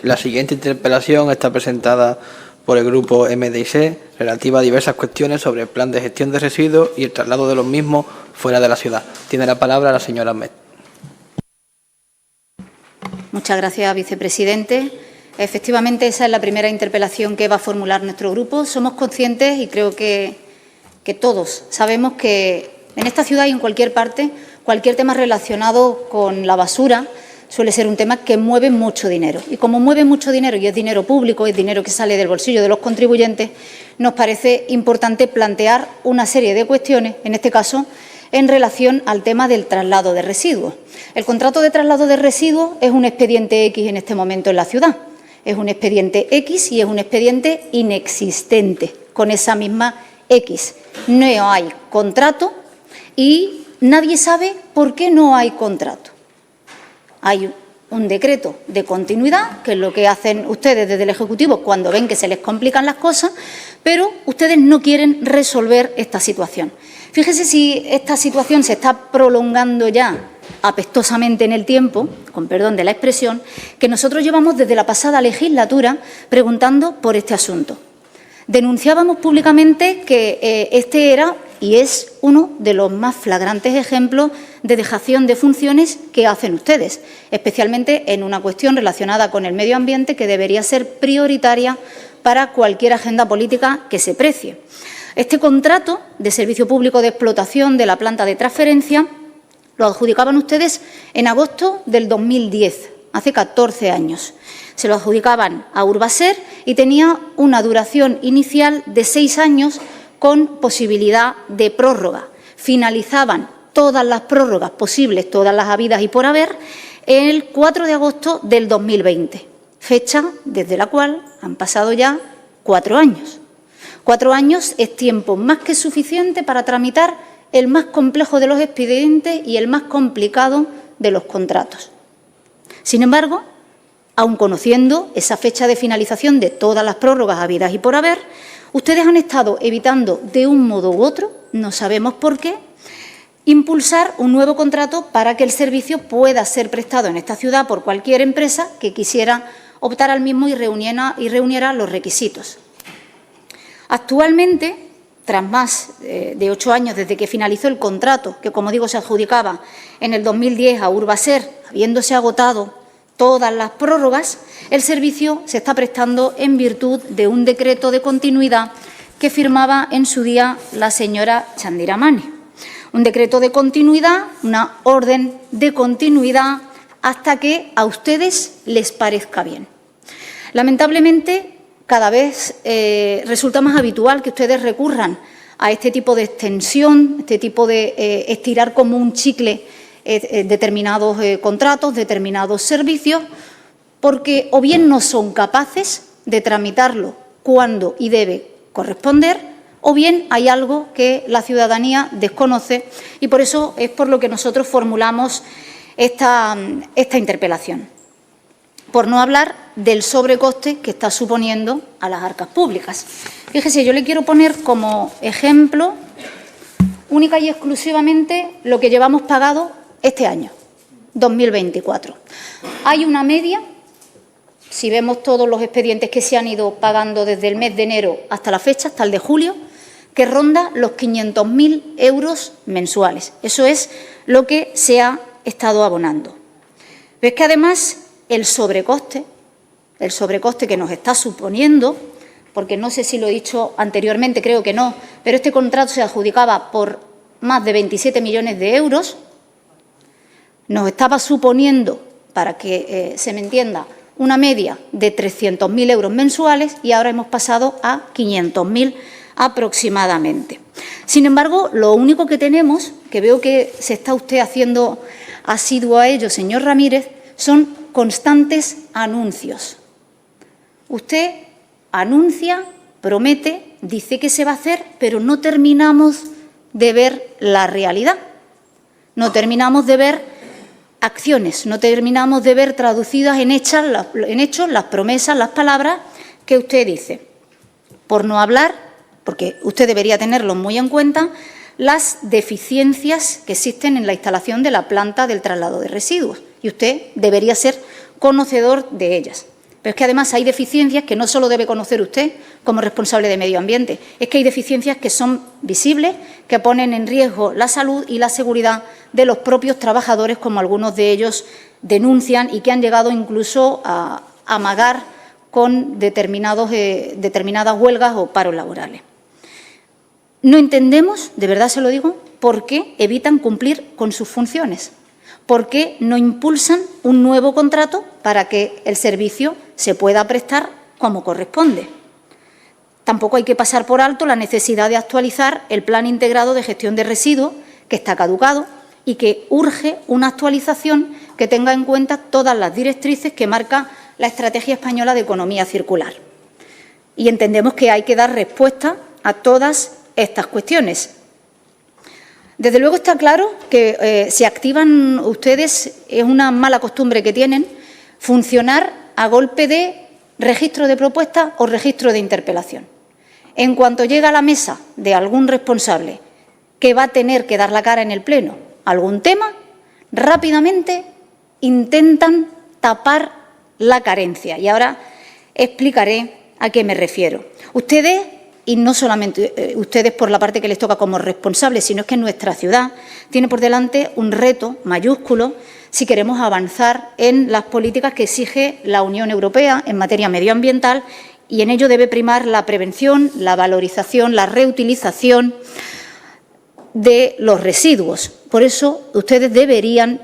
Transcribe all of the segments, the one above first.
La siguiente interpelación está presentada por el Grupo MDIC, relativa a diversas cuestiones sobre el plan de gestión de residuos y el traslado de los mismos fuera de la ciudad. Tiene la palabra la señora Ahmed. Muchas gracias, vicepresidente. Efectivamente, esa es la primera interpelación que va a formular nuestro grupo. Somos conscientes y creo que todos sabemos que en esta ciudad y en cualquier parte, cualquier tema relacionado con la basura suele ser un tema que mueve mucho dinero. Y como mueve mucho dinero y es dinero público, es dinero que sale del bolsillo de los contribuyentes, nos parece importante plantear una serie de cuestiones, en este caso, en relación al tema del traslado de residuos. El contrato de traslado de residuos es un expediente X en este momento en la ciudad. Es un expediente X y es un expediente inexistente con esa misma X. No hay contrato y nadie sabe por qué no hay contrato. Hay un decreto de continuidad, que es lo que hacen ustedes desde el Ejecutivo cuando ven que se les complican las cosas, pero ustedes no quieren resolver esta situación. Fíjese si esta situación se está prolongando ya apestosamente en el tiempo, con perdón de la expresión, que nosotros llevamos desde la pasada legislatura preguntando por este asunto. Denunciábamos públicamente que este era y es uno de los más flagrantes ejemplos de dejación de funciones que hacen ustedes, especialmente en una cuestión relacionada con el medio ambiente que debería ser prioritaria para cualquier agenda política que se precie. Este contrato de servicio público de explotación de la planta de transferencia lo adjudicaban ustedes en agosto del 2010, hace 14 años. Se lo adjudicaban a Urbaser y tenía una duración inicial de 6 años con posibilidad de prórroga. Finalizaban todas las prórrogas posibles, todas las habidas y por haber, el 4 de agosto del 2020, fecha desde la cual han pasado ya 4 años. 4 años es tiempo más que suficiente para tramitar el más complejo de los expedientes y el más complicado de los contratos. Sin embargo, aun conociendo esa fecha de finalización de todas las prórrogas habidas y por haber, ustedes han estado evitando de un modo u otro, no sabemos por qué, impulsar un nuevo contrato para que el servicio pueda ser prestado en esta ciudad por cualquier empresa que quisiera optar al mismo y reuniera los requisitos. Actualmente, tras más de 8 años desde que finalizó el contrato, que como digo se adjudicaba en el 2010 a Urbaser, habiéndose agotado todas las prórrogas, el servicio se está prestando en virtud de un decreto de continuidad que firmaba en su día la señora Chandira Mani. Un decreto de continuidad, una orden de continuidad hasta que a ustedes les parezca bien. Lamentablemente, cada vez resulta más habitual que ustedes recurran a este tipo de extensión, este tipo de estirar como un chicle determinados contratos, determinados servicios, porque o bien no son capaces de tramitarlo cuando y debe corresponder, o bien hay algo que la ciudadanía desconoce y por eso es por lo que nosotros formulamos esta interpelación. Por no hablar del sobrecoste que está suponiendo a las arcas públicas. Fíjese, yo le quiero poner como ejemplo única y exclusivamente lo que llevamos pagado este año, 2024. Hay una media, si vemos todos los expedientes que se han ido pagando desde el mes de enero hasta la fecha, hasta el de julio, que ronda los 500.000 euros mensuales. Eso es lo que se ha estado abonando. Pero es que además el sobrecoste que nos está suponiendo, porque no sé si lo he dicho anteriormente, creo que no, pero este contrato se adjudicaba por más de 27 millones de euros, nos estaba suponiendo, para que se me entienda, una media de 300.000 euros mensuales y ahora hemos pasado a 500.000 aproximadamente. Sin embargo, lo único que tenemos, que veo que se está usted haciendo asiduo a ello, señor Ramírez, son constantes anuncios. Usted anuncia, promete, dice que se va a hacer, pero no terminamos de ver la realidad. No terminamos de ver acciones, no terminamos de ver traducidas en hechos las promesas, las palabras que usted dice. Por no hablar, porque usted debería tenerlo muy en cuenta, las deficiencias que existen en la instalación de la planta del traslado de residuos. Y usted debería ser conocedor de ellas. Pero es que además hay deficiencias que no solo debe conocer usted como responsable de medio ambiente, es que hay deficiencias que son visibles, que ponen en riesgo la salud y la seguridad de los propios trabajadores, como algunos de ellos denuncian y que han llegado incluso a amagar con determinadas huelgas o paros laborales. No entendemos, de verdad se lo digo, por qué evitan cumplir con sus funciones. ¿Por qué no impulsan un nuevo contrato para que el servicio se pueda prestar como corresponde? Tampoco hay que pasar por alto la necesidad de actualizar el Plan Integrado de Gestión de Residuos, que está caducado y que urge una actualización que tenga en cuenta todas las directrices que marca la Estrategia Española de Economía Circular. Y entendemos que hay que dar respuesta a todas estas cuestiones. Desde luego está claro que si activan ustedes, es una mala costumbre que tienen, funcionar a golpe de registro de propuestas o registro de interpelación. En cuanto llega a la mesa de algún responsable que va a tener que dar la cara en el Pleno a algún tema, rápidamente intentan tapar la carencia. Y ahora explicaré a qué me refiero. Ustedes, y no solamente ustedes por la parte que les toca como responsables, sino es que nuestra ciudad tiene por delante un reto mayúsculo si queremos avanzar en las políticas que exige la Unión Europea en materia medioambiental, y en ello debe primar la prevención, la valorización, la reutilización de los residuos. Por eso ustedes deberían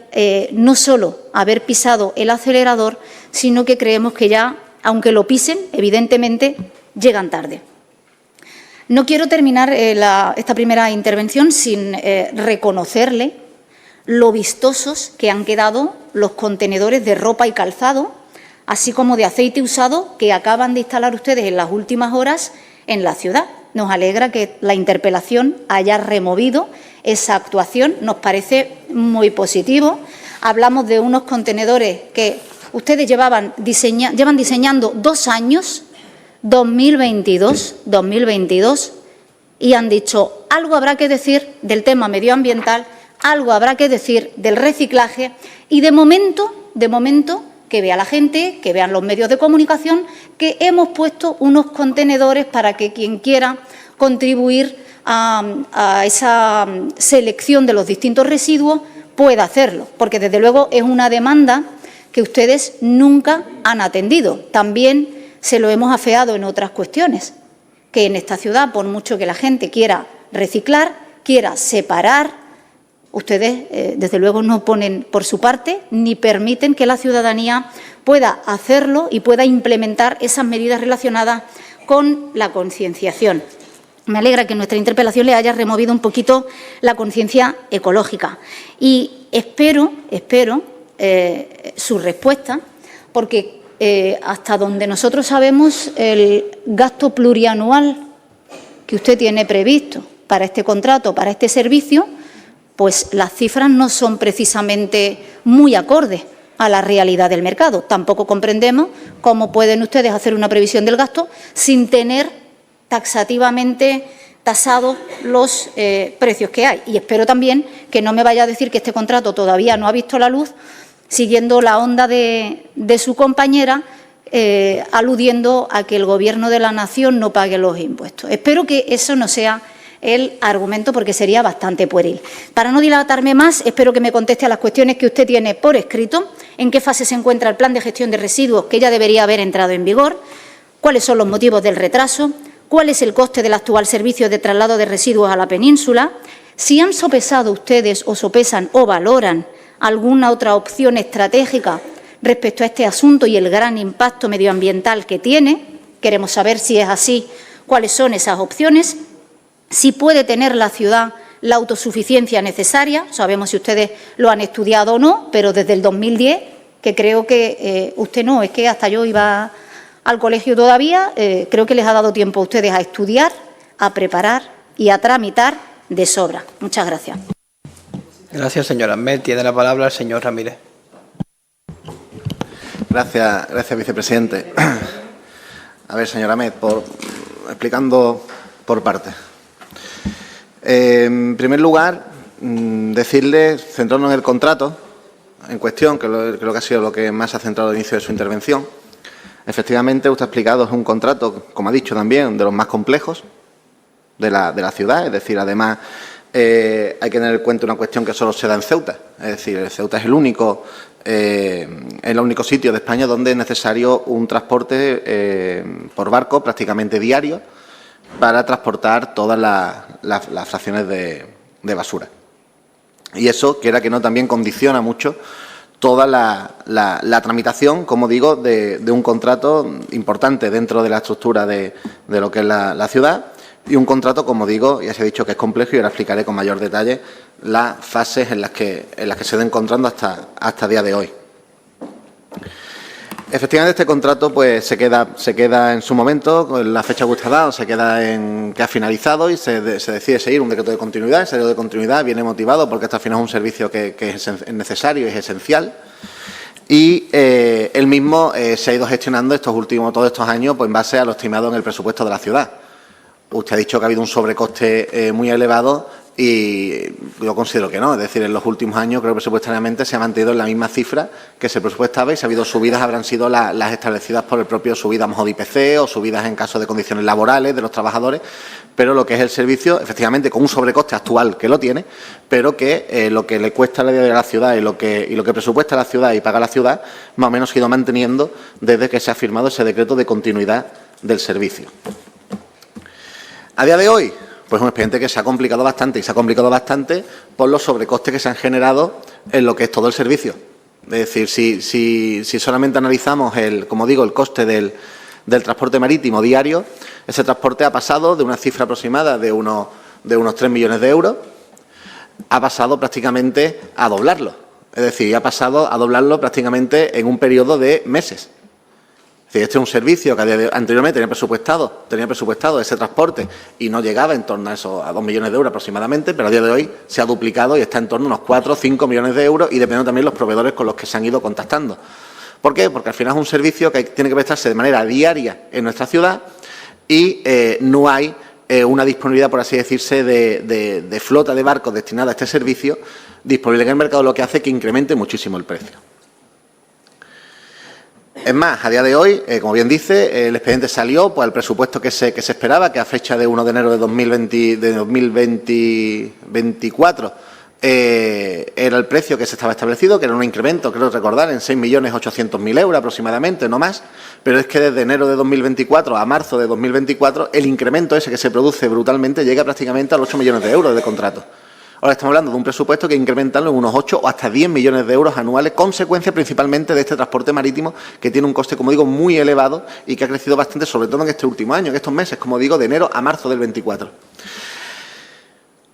no solo haber pisado el acelerador, sino que creemos que ya, aunque lo pisen, evidentemente llegan tarde. No quiero terminar esta primera intervención sin reconocerle lo vistosos que han quedado los contenedores de ropa y calzado, así como de aceite usado que acaban de instalar ustedes en las últimas horas en la ciudad. Nos alegra que la interpelación haya removido esa actuación, nos parece muy positivo. Hablamos de unos contenedores que ustedes llevan diseñando 2 años, 2022, y han dicho algo habrá que decir del tema medioambiental, algo habrá que decir del reciclaje, y de momento, que vea la gente, que vean los medios de comunicación, que hemos puesto unos contenedores para que quien quiera contribuir a esa selección de los distintos residuos pueda hacerlo, porque desde luego es una demanda que ustedes nunca han atendido. También se lo hemos afeado en otras cuestiones, que en esta ciudad, por mucho que la gente quiera reciclar, quiera separar, ustedes desde luego no ponen por su parte ni permiten que la ciudadanía pueda hacerlo y pueda implementar esas medidas relacionadas con la concienciación. Me alegra que en nuestra interpelación le haya removido un poquito la conciencia ecológica y espero su respuesta, porque hasta donde nosotros sabemos, el gasto plurianual que usted tiene previsto para este contrato, para este servicio, pues las cifras no son precisamente muy acordes a la realidad del mercado. Tampoco comprendemos cómo pueden ustedes hacer una previsión del gasto sin tener taxativamente tasados los precios que hay. Y espero también que no me vaya a decir que este contrato todavía no ha visto la luz, siguiendo la onda de su compañera, aludiendo a que el Gobierno de la Nación no pague los impuestos. Espero que eso no sea el argumento, porque sería bastante pueril. Para no dilatarme más, espero que me conteste a las cuestiones que usted tiene por escrito: en qué fase se encuentra el plan de gestión de residuos, que ya debería haber entrado en vigor, cuáles son los motivos del retraso, cuál es el coste del actual servicio de traslado de residuos a la península, si han sopesado ustedes o sopesan o valoran alguna otra opción estratégica respecto a este asunto y el gran impacto medioambiental que tiene. Queremos saber si es así, cuáles son esas opciones, si puede tener la ciudad la autosuficiencia necesaria. Sabemos si ustedes lo han estudiado o no, pero desde el 2010, que creo que usted no, es que hasta yo iba al colegio todavía, creo que les ha dado tiempo a ustedes a estudiar, a preparar y a tramitar de sobra. Muchas gracias. Gracias, señora Ahmed. Tiene la palabra el señor Ramírez. Gracias, vicepresidente. A ver, señora Ahmed, explicando por partes. En primer lugar, decirle, centrarnos en el contrato en cuestión, que creo que ha sido lo que más ha centrado al inicio de su intervención. Efectivamente, usted ha explicado, es un contrato, como ha dicho también, de los más complejos de la ciudad. Es decir, además, hay que tener en cuenta una cuestión que solo se da en Ceuta. Es decir, Ceuta es el único sitio de España donde es necesario un transporte por barco prácticamente diario para transportar todas las fracciones de basura. Y eso, quiera que no, también condiciona mucho toda la tramitación, como digo, de un contrato importante dentro de la estructura de lo que es la ciudad, y un contrato, como digo, ya se ha dicho que es complejo, y ahora explicaré con mayor detalle las fases en las que se va encontrando hasta día de hoy. Efectivamente, este contrato pues se queda en su momento, con la fecha que usted ha dado, se queda en que ha finalizado y se decide seguir un decreto de continuidad. Ese decreto de continuidad viene motivado porque este al final es un servicio que es necesario y es esencial. Y el mismo se ha ido gestionando todos estos años pues en base a lo estimado en el presupuesto de la ciudad. Usted ha dicho que ha habido un sobrecoste muy elevado y yo considero que no. Es decir, en los últimos años creo que presupuestariamente se ha mantenido en la misma cifra que se presupuestaba, y si ha habido subidas habrán sido las establecidas por el propio, subidas a lo mejor de IPC o subidas en caso de condiciones laborales de los trabajadores, pero lo que es el servicio, efectivamente, con un sobrecoste actual que lo tiene, pero que lo que le cuesta a la ciudad y lo que presupuesta la ciudad y paga la ciudad, más o menos se ha ido manteniendo desde que se ha firmado ese decreto de continuidad del servicio. A día de hoy, pues un expediente que se ha complicado bastante, y se ha complicado bastante por los sobrecostes que se han generado en lo que es todo el servicio. Es decir, si solamente analizamos como digo, el coste del transporte marítimo diario, ese transporte ha pasado de una cifra aproximada de unos 3 millones de euros, ha pasado prácticamente a doblarlo. Es decir, ha pasado a doblarlo prácticamente en un periodo de meses. Es decir, este es un servicio que anteriormente tenía presupuestado ese transporte y no llegaba en torno a 2 millones de euros aproximadamente, pero a día de hoy se ha duplicado y está en torno a unos 4 o 5 millones de euros, y dependiendo también de los proveedores con los que se han ido contactando. ¿Por qué? Porque al final es un servicio que tiene que prestarse de manera diaria en nuestra ciudad y no hay una disponibilidad, por así decirse, de flota de barcos destinada a este servicio disponible en el mercado, lo que hace que incremente muchísimo el precio. Es más, a día de hoy, como bien dice, el expediente salió pues al presupuesto que se esperaba, que a fecha de 1 de enero de 2024 era el precio que se estaba establecido, que era un incremento, creo recordar, en 6.800.000 euros aproximadamente, no más, pero es que desde enero de 2024 a marzo de 2024 el incremento ese que se produce brutalmente llega prácticamente a los 8 millones de euros de contrato. Ahora estamos hablando de un presupuesto que incrementarlo en unos 8 o hasta 10 millones de euros anuales, consecuencia principalmente de este transporte marítimo, que tiene un coste, como digo, muy elevado y que ha crecido bastante, sobre todo en este último año, en estos meses, como digo, de enero a marzo del 24.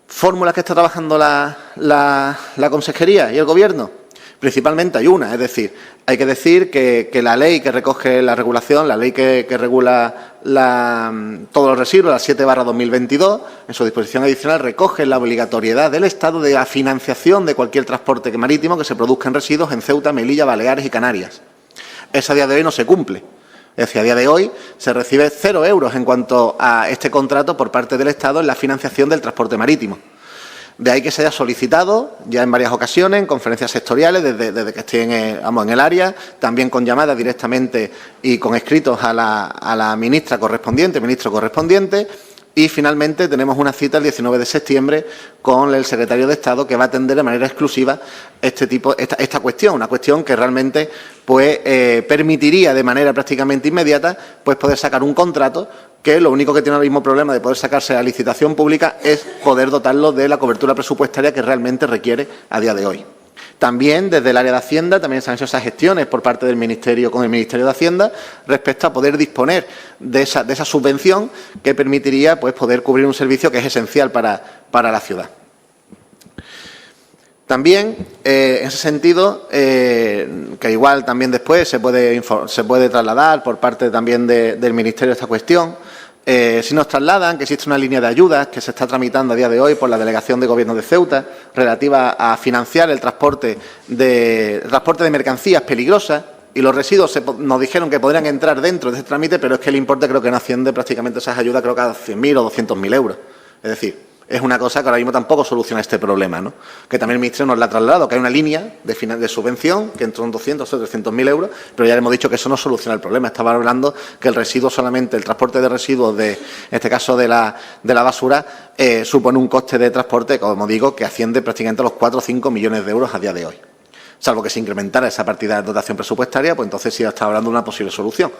¿Fórmulas que está trabajando la Consejería y el Gobierno? Principalmente hay una, es decir, hay que decir que la ley que recoge la regulación, la ley que regula todos los residuos, la 7/2022, en su disposición adicional recoge la obligatoriedad del Estado de la financiación de cualquier transporte marítimo que se produzca en residuos en Ceuta, Melilla, Baleares y Canarias. Esa a día de hoy no se cumple. Es decir, a día de hoy se recibe 0 euros en cuanto a este contrato por parte del Estado en la financiación del transporte marítimo. De ahí que se haya solicitado ya en varias ocasiones, en conferencias sectoriales, desde que estoy en el área, también con llamadas directamente y con escritos a la ministro correspondiente, y finalmente tenemos una cita el 19 de septiembre con el secretario de Estado, que va a atender de manera exclusiva esta cuestión, una cuestión que realmente pues permitiría de manera prácticamente inmediata pues poder sacar un contrato que lo único que tiene el mismo problema de poder sacarse a licitación pública es poder dotarlo de la cobertura presupuestaria que realmente requiere a día de hoy. También desde el área de Hacienda también se han hecho esas gestiones por parte del Ministerio con el Ministerio de Hacienda respecto a poder disponer de esa subvención que permitiría pues poder cubrir un servicio que es esencial para la ciudad. También, en ese sentido, que igual también después se puede trasladar por parte también del Ministerio esta cuestión, si nos trasladan que existe una línea de ayudas que se está tramitando a día de hoy por la Delegación de Gobierno de Ceuta relativa a financiar el transporte de mercancías peligrosas, y los residuos nos dijeron que podrían entrar dentro de ese trámite, pero es que el importe creo que no asciende prácticamente esas ayudas, creo que a 100.000 o 200.000 euros. Es decir, Es una cosa que ahora mismo tampoco soluciona este problema, ¿no? Que también el Ministerio nos la ha trasladado, que hay una línea de subvención que entró en 200 o 300.000 euros, pero ya le hemos dicho que eso no soluciona el problema. Estaba hablando que el residuo solamente, el transporte de residuos, en este caso de la basura, supone un coste de transporte, como digo, que asciende prácticamente a los 4 o 5 millones de euros a día de hoy. Salvo que se incrementara esa partida de dotación presupuestaria, pues entonces sí está hablando de una posible solución.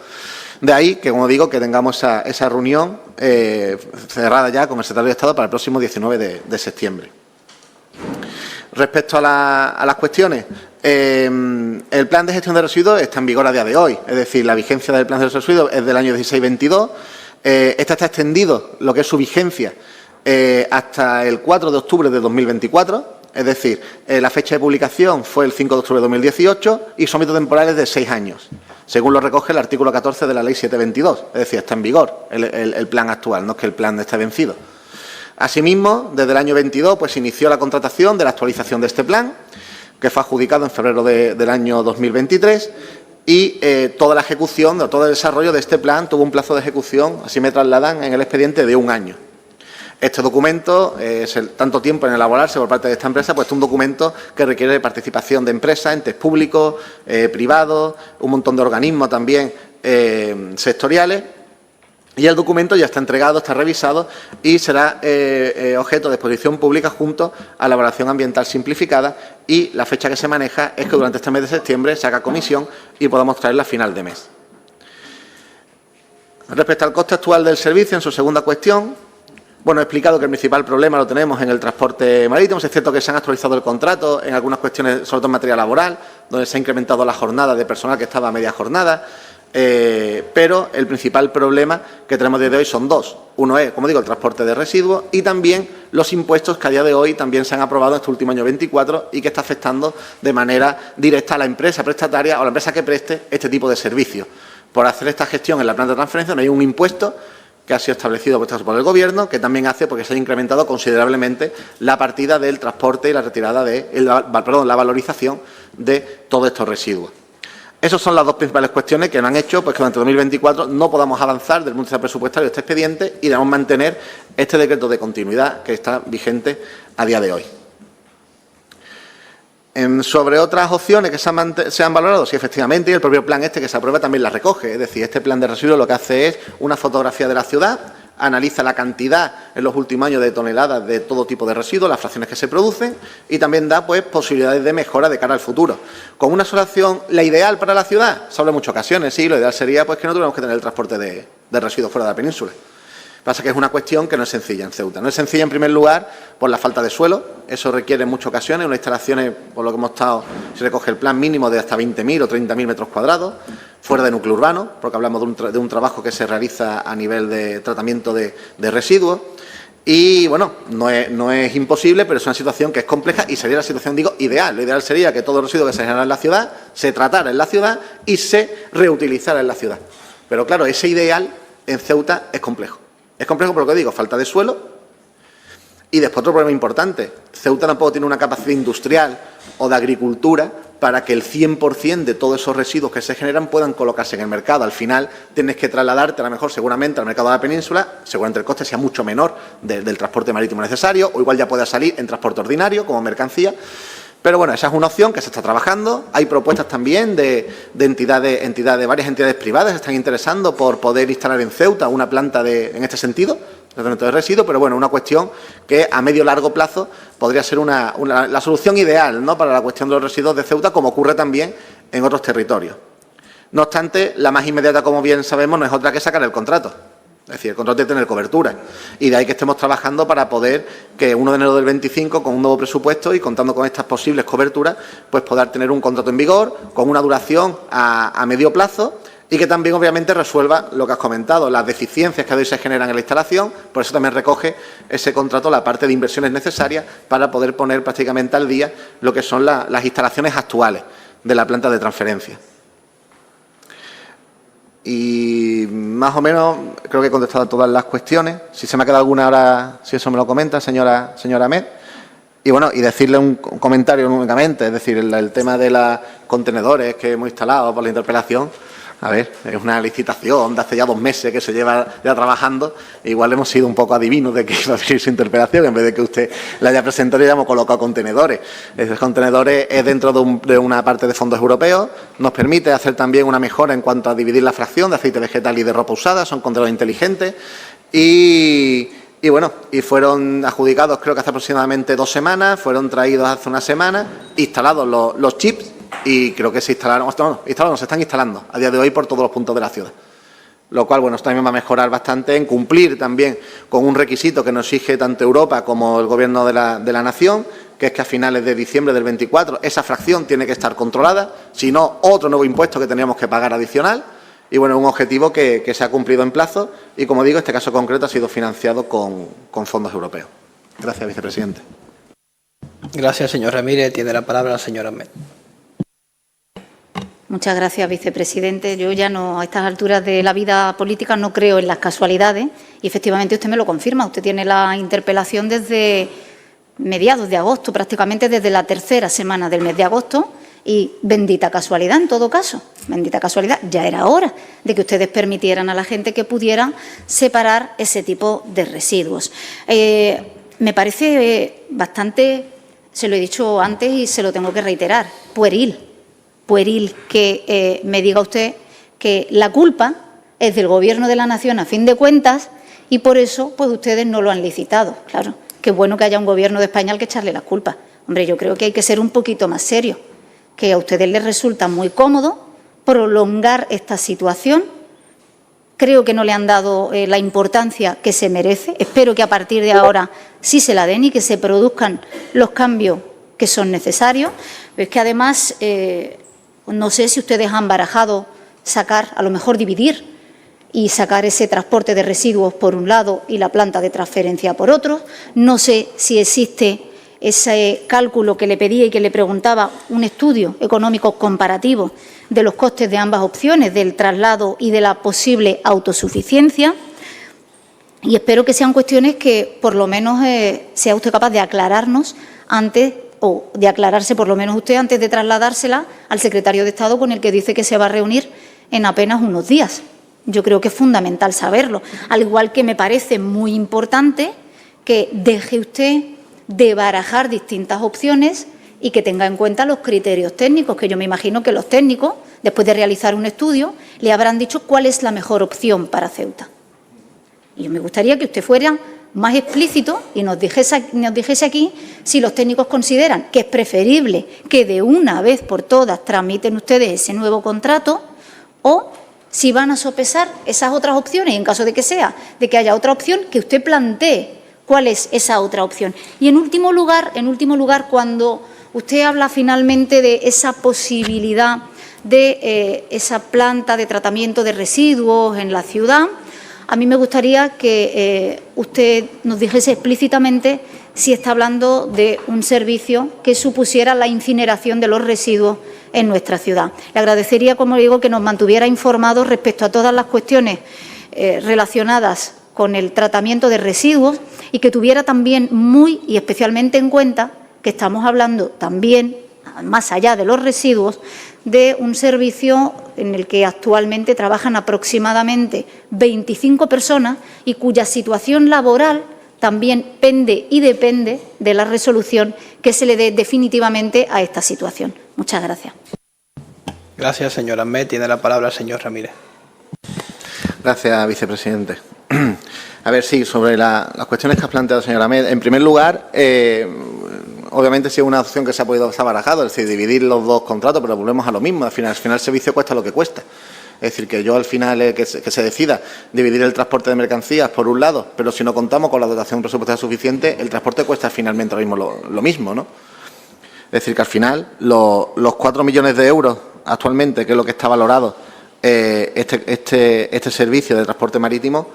De ahí que, como digo, que tengamos esa reunión cerrada ya con el Secretario de Estado para el próximo 19 de septiembre. Respecto a las cuestiones, el plan de gestión de residuos está en vigor a día de hoy, es decir, la vigencia del plan de residuos es del año 16-22, está extendido, lo que es su vigencia, hasta el 4 de octubre de 2024, es decir, la fecha de publicación fue el 5 de octubre de 2018 y son hitos temporales de 6 años, según lo recoge el artículo 14 de la Ley 722, es decir, está en vigor el plan actual, no es que el plan esté vencido. Asimismo, desde el año 22 pues, se inició la contratación de la actualización de este plan, que fue adjudicado en febrero del año 2023, y toda la ejecución, todo el desarrollo de este plan tuvo un plazo de ejecución, así me trasladan, en el expediente de 1 año. Este documento, tanto tiempo en elaborarse por parte de esta empresa, pues es un documento que requiere participación de empresas, entes públicos, privados, un montón de organismos también sectoriales. Y el documento ya está entregado, está revisado y será objeto de exposición pública junto a la evaluación ambiental simplificada, y la fecha que se maneja es que durante este mes de septiembre se haga comisión y podamos traerla a final de mes. Respecto al coste actual del servicio, en su segunda cuestión, bueno, he explicado que el principal problema lo tenemos en el transporte marítimo. Es cierto que se han actualizado el contrato en algunas cuestiones, sobre todo en materia laboral, donde se ha incrementado la jornada de personal que estaba a media jornada, pero el principal problema que tenemos desde hoy son dos. Uno es, como digo, el transporte de residuos y también los impuestos que a día de hoy también se han aprobado en este último año 24 y que está afectando de manera directa a la empresa prestataria o a la empresa que preste este tipo de servicios. Por hacer esta gestión en la planta de transferencia no hay un impuesto que ha sido establecido por el Gobierno, que también hace porque se haya incrementado considerablemente la partida del transporte y la retirada la valorización de todos estos residuos. Esas son las dos principales cuestiones que nos han hecho pues, que durante 2024 no podamos avanzar desde el punto de vista presupuestario de este expediente y debemos mantener este decreto de continuidad que está vigente a día de hoy. Sobre otras opciones que se han valorado, sí, efectivamente, y el propio plan que se aprueba también la recoge. Es decir, este plan de residuos lo que hace es una fotografía de la ciudad, analiza la cantidad en los últimos años de toneladas de todo tipo de residuos, las fracciones que se producen, y también da pues, posibilidades de mejora de cara al futuro. Con una sola acción, la ideal para la ciudad, se habla en muchas ocasiones, sí, lo ideal sería pues, que no tuviéramos que tener el transporte de residuos fuera de la península. Pasa que es una cuestión que no es sencilla en Ceuta. No es sencilla, en primer lugar, por la falta de suelo. Eso requiere en muchas ocasiones unas instalaciones, por lo que hemos estado, se recoge el plan mínimo de hasta 20.000 o 30.000 metros cuadrados, fuera de núcleo urbano, porque hablamos de un trabajo que se realiza a nivel de tratamiento de residuos. Y, bueno, no es imposible, pero es una situación que es compleja y sería la situación, digo, ideal. Lo ideal sería que todo el residuo que se genera en la ciudad se tratara en la ciudad y se reutilizara en la ciudad. Pero, claro, ese ideal en Ceuta es complejo. Es complejo por lo que digo, falta de suelo y después otro problema importante. Ceuta tampoco tiene una capacidad industrial o de agricultura para que el 100% de todos esos residuos que se generan puedan colocarse en el mercado. Al final tienes que trasladarte a lo mejor seguramente al mercado de la península, seguramente el coste sea mucho menor del transporte marítimo necesario o igual ya pueda salir en transporte ordinario como mercancía. Pero bueno, esa es una opción que se está trabajando. Hay propuestas también de varias entidades privadas que se están interesando por poder instalar en Ceuta una planta en este sentido, tratamiento de residuos, pero bueno, una cuestión que a medio largo plazo podría ser la solución ideal, ¿no?, para la cuestión de los residuos de Ceuta, como ocurre también en otros territorios. No obstante, la más inmediata, como bien sabemos, no es otra que sacar el contrato. Es decir, el contrato tiene que tener cobertura. Y de ahí que estemos trabajando para poder que 1 de enero del 25, con un nuevo presupuesto y contando con estas posibles coberturas, pues poder tener un contrato en vigor con una duración a medio plazo y que también obviamente resuelva lo que has comentado, las deficiencias que hoy se generan en la instalación. Por eso también recoge ese contrato la parte de inversiones necesarias para poder poner prácticamente al día lo que son las instalaciones actuales de la planta de transferencia. Y más o menos creo que he contestado a todas las cuestiones. Si se me ha quedado alguna ahora, si eso me lo comenta, señora Ahmed. Y bueno, y decirle un comentario únicamente, es decir, el tema de los contenedores que hemos instalado por la interpelación, a ver, es una licitación de hace ya 2 meses que se lleva ya trabajando. Igual hemos sido un poco adivinos de que iba a venir su interpelación, en vez de que usted la haya presentado y ya hemos colocado contenedores. Esos contenedores es dentro de una parte de fondos europeos, nos permite hacer también una mejora en cuanto a dividir la fracción de aceite vegetal y de ropa usada, son contenedores inteligentes y bueno, y fueron adjudicados creo que hace aproximadamente 2 semanas, fueron traídos hace una semana, instalados los chips y creo que se instalaron, se están instalando a día de hoy por todos los puntos de la ciudad. Lo cual, bueno, esto también va a mejorar bastante en cumplir también con un requisito que nos exige tanto Europa como el Gobierno de la Nación, que es que a finales de diciembre del 24 esa fracción tiene que estar controlada, si no, otro nuevo impuesto que teníamos que pagar adicional. Y bueno, un objetivo que se ha cumplido en plazo y, como digo, este caso concreto ha sido financiado con fondos europeos. Gracias, vicepresidente. Gracias, señor Ramírez. Tiene la palabra la señora Ahmed. Muchas gracias, vicepresidente. Yo ya no, a estas alturas de la vida política, no creo en las casualidades y, efectivamente, usted me lo confirma. Usted tiene la interpelación desde mediados de agosto, prácticamente desde la 3ª semana del mes de agosto. Y bendita casualidad, en todo caso, bendita casualidad, ya era hora de que ustedes permitieran a la gente que pudiera separar ese tipo de residuos. Me parece bastante, se lo he dicho antes y se lo tengo que reiterar, pueril que me diga usted que la culpa es del Gobierno de la Nación a fin de cuentas y por eso pues ustedes no lo han licitado. Claro, qué bueno que haya un Gobierno de España al que echarle la culpa. Hombre, yo creo que hay que ser un poquito más serio, que a ustedes les resulta muy cómodo prolongar esta situación. Creo que no le han dado la importancia que se merece. Espero que a partir de ahora sí se la den y que se produzcan los cambios que son necesarios. Pero es que además, no sé si ustedes han barajado sacar, a lo mejor dividir y sacar ese transporte de residuos por un lado y la planta de transferencia por otro. No sé si existe ese cálculo que le pedía y que le preguntaba, un estudio económico comparativo de los costes de ambas opciones, del traslado y de la posible autosuficiencia. Y espero que sean cuestiones que por lo menos sea usted capaz de aclararnos antes, o de aclararse por lo menos usted antes de trasladársela al secretario de Estado, con el que dice que se va a reunir en apenas unos días. Yo creo que es fundamental saberlo, al igual que me parece muy importante que deje usted de barajar distintas opciones y que tenga en cuenta los criterios técnicos, que yo me imagino que los técnicos, después de realizar un estudio, le habrán dicho cuál es la mejor opción para Ceuta. Y me gustaría que usted fuera más explícito y nos dijese aquí si los técnicos consideran que es preferible que de una vez por todas tramiten ustedes ese nuevo contrato o si van a sopesar esas otras opciones y, en caso de que haya otra opción, que usted plantee cuál es esa otra opción. Y en último lugar, cuando usted habla finalmente de esa posibilidad de esa planta de tratamiento de residuos en la ciudad, a mí me gustaría que usted nos dijese explícitamente si está hablando de un servicio que supusiera la incineración de los residuos en nuestra ciudad. Le agradecería, como digo, que nos mantuviera informados respecto a todas las cuestiones relacionadas con el tratamiento de residuos y que tuviera también muy y especialmente en cuenta que estamos hablando también, más allá de los residuos, de un servicio en el que actualmente trabajan aproximadamente 25 personas y cuya situación laboral también pende y depende de la resolución que se le dé definitivamente a esta situación. Muchas gracias. Gracias, señora Ahmed. Tiene la palabra el señor Ramírez. Gracias, vicepresidente. A ver, sí, sobre las cuestiones que ha planteado la señora Ahmed. En primer lugar, obviamente sí es una opción que se ha podido estar barajado, es decir, dividir los dos contratos, pero volvemos a lo mismo. Al final el servicio cuesta lo que cuesta. Es decir, que yo al final que se decida dividir el transporte de mercancías por un lado, pero si no contamos con la dotación presupuestaria suficiente, el transporte cuesta finalmente ahora mismo lo mismo, ¿no? Es decir, que al final los 4 millones de euros actualmente, que es lo que está valorado este servicio de transporte marítimo,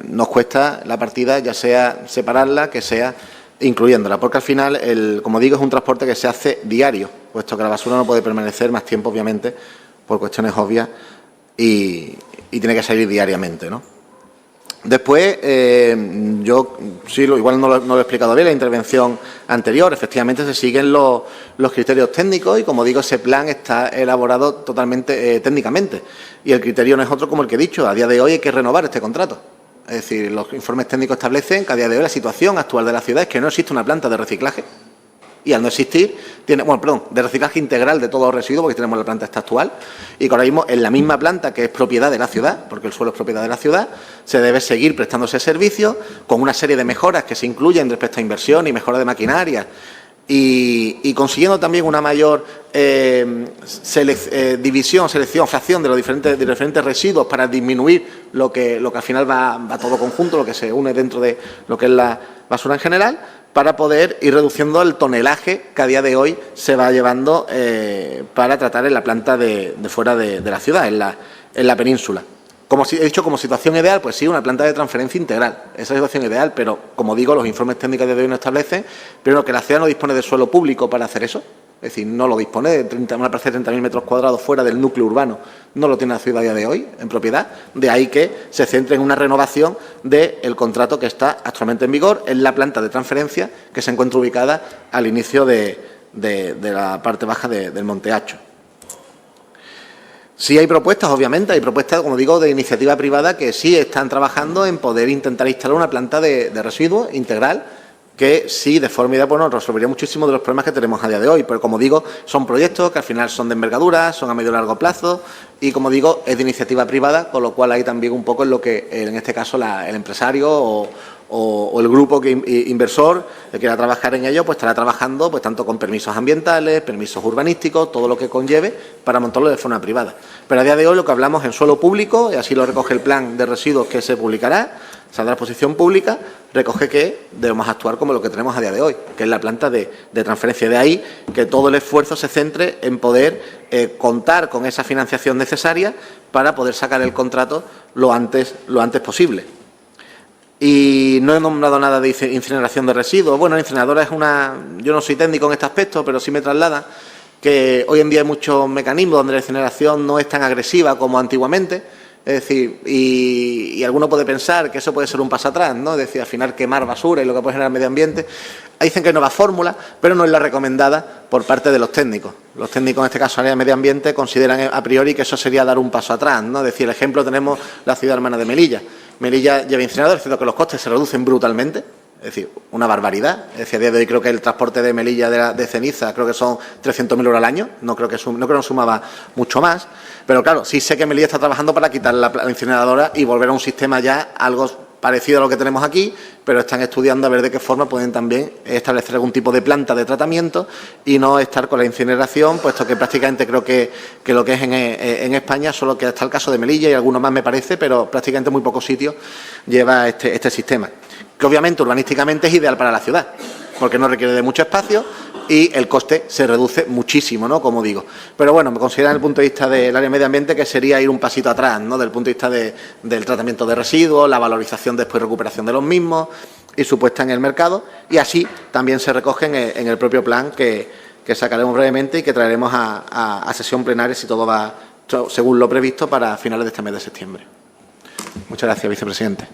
nos cuesta la partida, ya sea separarla, que sea incluyéndola, porque al final, como digo, es un transporte que se hace diario, puesto que la basura no puede permanecer más tiempo, obviamente, por cuestiones obvias, y tiene que salir diariamente, ¿no? Después, yo sí, igual no lo he explicado bien en la intervención anterior, efectivamente se siguen los criterios técnicos y, como digo, ese plan está elaborado totalmente técnicamente. Y el criterio no es otro como el que he dicho, a día de hoy hay que renovar este contrato. Es decir, los informes técnicos establecen que a día de hoy la situación actual de la ciudad es que no existe una planta de reciclaje. Y al no existir, de reciclaje integral de todos los residuos, porque tenemos la planta esta actual, y que ahora mismo en la misma planta, que es propiedad de la ciudad, porque el suelo es propiedad de la ciudad, se debe seguir prestando ese servicio con una serie de mejoras que se incluyen respecto a inversión y mejora de maquinaria, y consiguiendo también una mayor fracción de los diferentes residuos para disminuir lo que al final va todo conjunto, lo que se une dentro de lo que es la basura en general, para poder ir reduciendo el tonelaje que a día de hoy se va llevando para tratar en la planta de fuera de la ciudad, en la península. Como he dicho, como situación ideal, pues sí, una planta de transferencia integral. Esa es la situación ideal, pero, como digo, los informes técnicos de hoy no establecen, primero, que la ciudad no dispone de suelo público para hacer eso, es decir, no lo dispone, de una parcela de 30.000 metros cuadrados fuera del núcleo urbano, no lo tiene la ciudad a día de hoy en propiedad, de ahí que se centre en una renovación del contrato que está actualmente en vigor en la planta de transferencia que se encuentra ubicada al inicio de la parte baja del Monte Hacho. Sí hay propuestas, obviamente, hay propuestas, como digo, de iniciativa privada que sí están trabajando en poder intentar instalar una planta de residuos integral que sí, de forma ideal, nos resolvería muchísimo de los problemas que tenemos a día de hoy. Pero, como digo, son proyectos que al final son de envergadura, son a medio y largo plazo y, como digo, es de iniciativa privada, con lo cual hay también un poco en lo que, en este caso, el empresario o el grupo inversor que quiera trabajar en ello, pues estará trabajando pues tanto con permisos ambientales, permisos urbanísticos, todo lo que conlleve para montarlo de forma privada. Pero a día de hoy lo que hablamos en suelo público, y así lo recoge el plan de residuos que se publicará, saldrá a exposición pública, recoge que debemos actuar como lo que tenemos a día de hoy, que es la planta de transferencia. De ahí que todo el esfuerzo se centre en poder contar con esa financiación necesaria para poder sacar el contrato lo antes posible. Y no he nombrado nada de incineración de residuos. Bueno, la incineradora es yo no soy técnico en este aspecto, pero sí me traslada que hoy en día hay muchos mecanismos donde la incineración no es tan agresiva como antiguamente. Es decir, y alguno puede pensar que eso puede ser un paso atrás, ¿no? Es decir, al final quemar basura y lo que puede generar medio ambiente. Dicen que hay nuevas fórmulas, pero no es la recomendada por parte de los técnicos. Los técnicos, en este caso, en área de medio ambiente, consideran a priori que eso sería dar un paso atrás, ¿no? Es decir, el ejemplo tenemos la ciudad hermana de Melilla. Melilla lleva incineradores, es cierto que los costes se reducen brutalmente, es decir, una barbaridad. Es decir, a día de hoy creo que el transporte de Melilla de ceniza creo que son 300.000 euros al año, no creo que sumaba mucho más, pero claro, sí sé que Melilla está trabajando para quitar la incineradora y volver a un sistema ya algo parecido a lo que tenemos aquí, pero están estudiando a ver de qué forma pueden también establecer algún tipo de planta de tratamiento y no estar con la incineración, puesto que prácticamente creo que lo que es en España, solo que está el caso de Melilla y algunos más me parece, pero prácticamente muy pocos sitios lleva este sistema, que obviamente urbanísticamente es ideal para la ciudad, porque no requiere de mucho espacio y el coste se reduce muchísimo, ¿no? Como digo. Pero bueno, me considero desde el punto de vista del área de medio ambiente que sería ir un pasito atrás, ¿no? Desde el punto de vista del tratamiento de residuos, la valorización después recuperación de los mismos y su puesta en el mercado, y así también se recogen en el propio plan que sacaremos brevemente y que traeremos a sesión plenaria, si todo va según lo previsto, para finales de este mes de septiembre. Muchas gracias, vicepresidente.